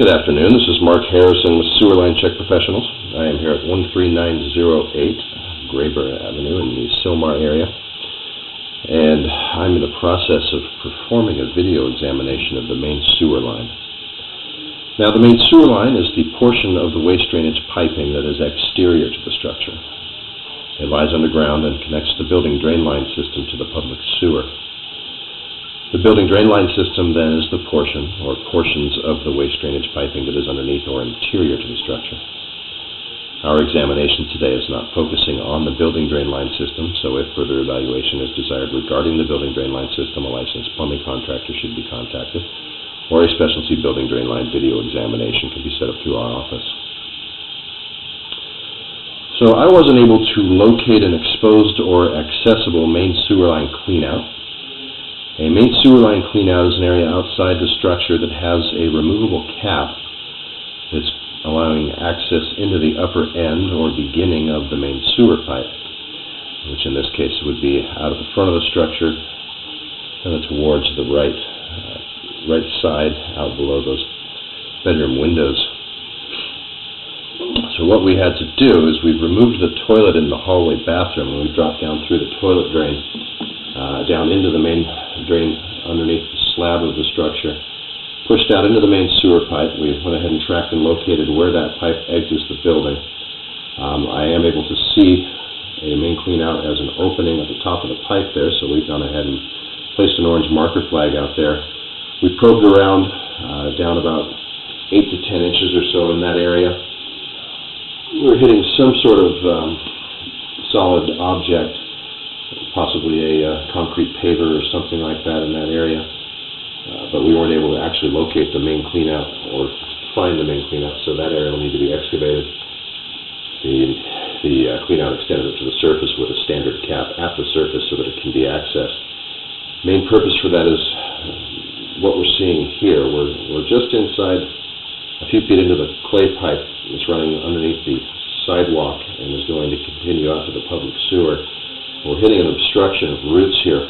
Good afternoon. This is Mark Harrison with Sewer Line Check Professionals. I am here at 13908 Graber Avenue in the Sylmar area, and I'm in the process of performing a video examination of the main sewer line. Now, the main sewer line is the portion of the waste drainage piping that is exterior to the structure. It lies underground and connects the building drain line system to the public sewer. The building drain line system then is the portion or portions of the waste drainage piping that is underneath or interior to the structure. Our examination today is not focusing on the building drain line system, so if further evaluation is desired regarding the building drain line system, a licensed plumbing contractor should be contacted, or a specialty building drain line video examination can be set up through our office. So I wasn't able to locate an exposed or accessible main sewer line cleanout. A main sewer line cleanout is an area outside the structure that has a removable cap that's allowing access into the upper end or beginning of the main sewer pipe, which in this case would be out of the front of the structure and towards the right side, out below those bedroom windows. So what we had to do is we've removed the toilet in the hallway bathroom, and we dropped down through the toilet drain down into the main drain underneath the slab of the structure, pushed out into the main sewer pipe. We went ahead and tracked and located where that pipe exits the building. I am able to see a main clean out as an opening at the top of the pipe there, so we've gone ahead and placed an orange marker flag out there. We probed around down about 8 to 10 inches or so in that area. We're hitting some sort of solid object, possibly a concrete paver or something like that in that area, but we weren't able to actually locate the main cleanout or find the main cleanout, so that area will need to be excavated. The cleanout extended up to the surface with a standard cap at the surface so that it can be accessed. Main purpose for that is what we're seeing here. We're just inside a few feet into the clay pipe that's running underneath the sidewalk and is going to continue out to the public sewer. We're hitting an obstruction of roots here.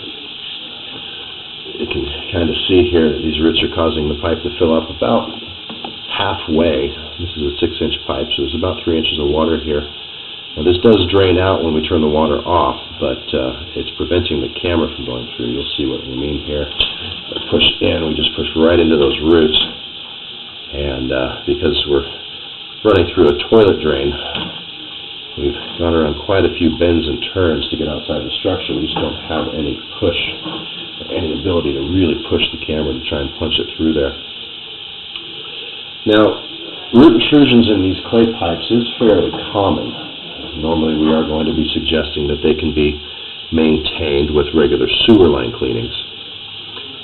You can kind of see here that these roots are causing the pipe to fill up about halfway. This is a 6-inch pipe, so there's about 3 inches of water here. Now this does drain out when we turn the water off, but it's preventing the camera from going through. You'll see what we mean here. Push in, we just push right into those roots. And because we're running through a toilet drain, we've gone around quite a few bends and turns to get outside the structure. We just don't have any push, or any ability to really push the camera to try and punch it through there. Now, root intrusions in these clay pipes is fairly common. Normally we are going to be suggesting that they can be maintained with regular sewer line cleanings.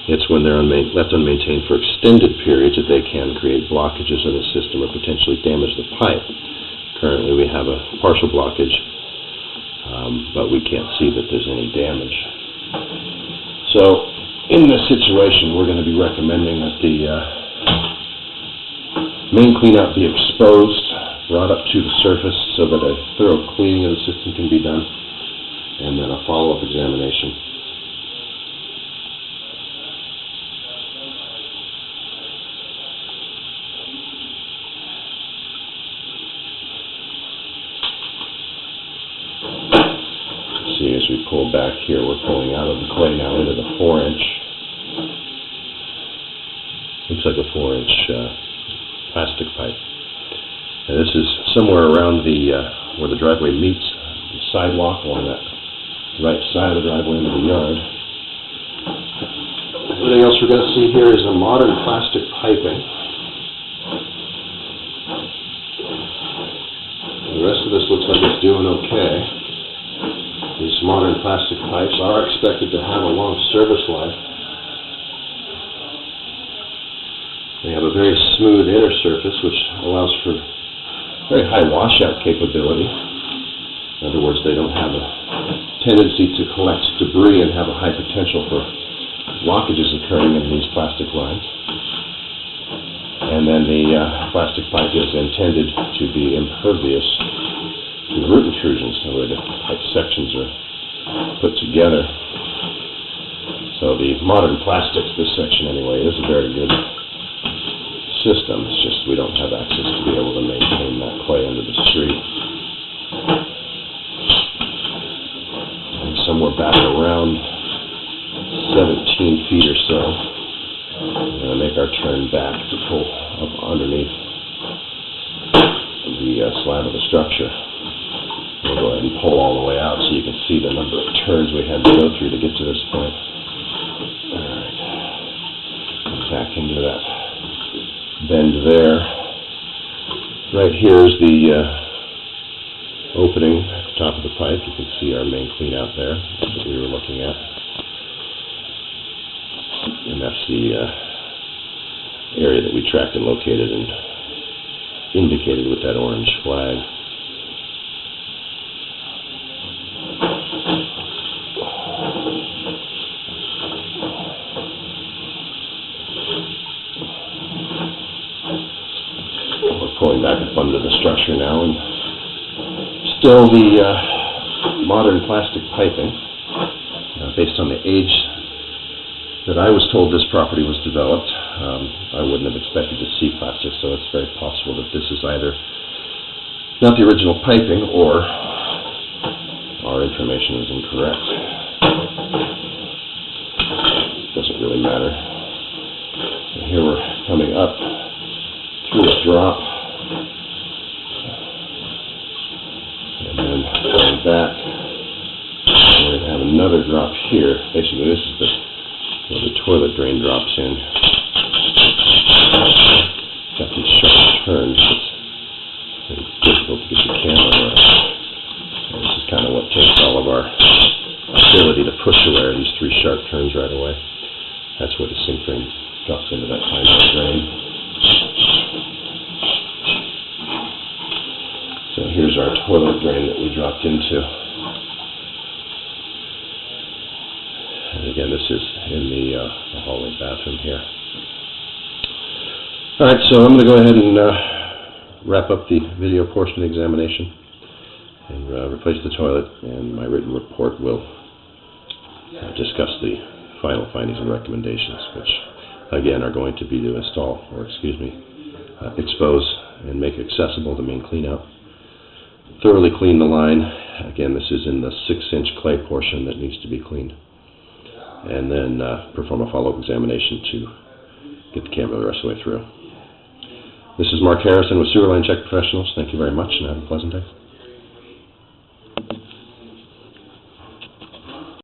It's when they're left unmaintained for extended periods that they can create blockages in the system or potentially damage the pipe. Currently we have a partial blockage, but we can't see that there's any damage. So in this situation, we're going to be recommending that the main cleanout be exposed, brought up to the surface so that a thorough cleaning of the system can be done, and then a follow-up examination. See, as we pull back here, we're pulling out of the clay now into the 4-inch. Looks like a 4-inch plastic pipe. And this is somewhere around where the driveway meets the sidewalk along that right side of the driveway into the yard. Everything else we're going to see here is a modern plastic piping. The rest of this looks like it's doing okay. These modern plastic pipes are expected to have a long service life. They have a very smooth inner surface, which allows for very high washout capability. In other words, they don't have a tendency to collect debris and have a high potential for blockages occurring in these plastic lines. And then the plastic pipe is intended to be impervious to root intrusions, the way the pipe sections are put together. So the modern plastics, this section anyway, is a very good system. It's just we don't have access to be able to maintain that clay under the street. And somewhere back around 17 feet or so, we're going to make our turn back to pull up underneath the slab of the structure. We'll go ahead and pull all the way out so you can see the number of turns we had to go through to get to this point. Alright, back into that bend there. Right here is the opening at the top of the pipe. You can see our main clean out there. That's what we were looking at. And that's the area that we tracked and located and indicated with that orange flag. We're pulling back up under the structure now, and still the modern plastic piping, based on the age that I was told this property was developed. I wouldn't have expected to see plastic, so it's very possible that this is either not the original piping or our information is incorrect. Doesn't really matter. So here we're coming up through a drop, and then going back. We're going to have another drop here. Basically, this is where the toilet drain drops in. Got these sharp turns. It's very difficult to get the camera around. And this is kind of what takes all of our ability to push away, these three sharp turns right away. That's where the sink drain drops into that tiny drain. So here's our toilet drain that we dropped into. And again, this is in the hallway bathroom here. Alright, so I'm going to go ahead and wrap up the video portion of the examination and replace the toilet, and my written report will discuss the final findings and recommendations, which again are going to be to install, or expose and make accessible the main cleanout. Thoroughly clean the line. Again, this is in the 6-inch clay portion that needs to be cleaned. And then perform a follow-up examination to get the camera the rest of the way through. This is Mark Harrison with Sewer Line Check Professionals. Thank you very much, and have a pleasant day.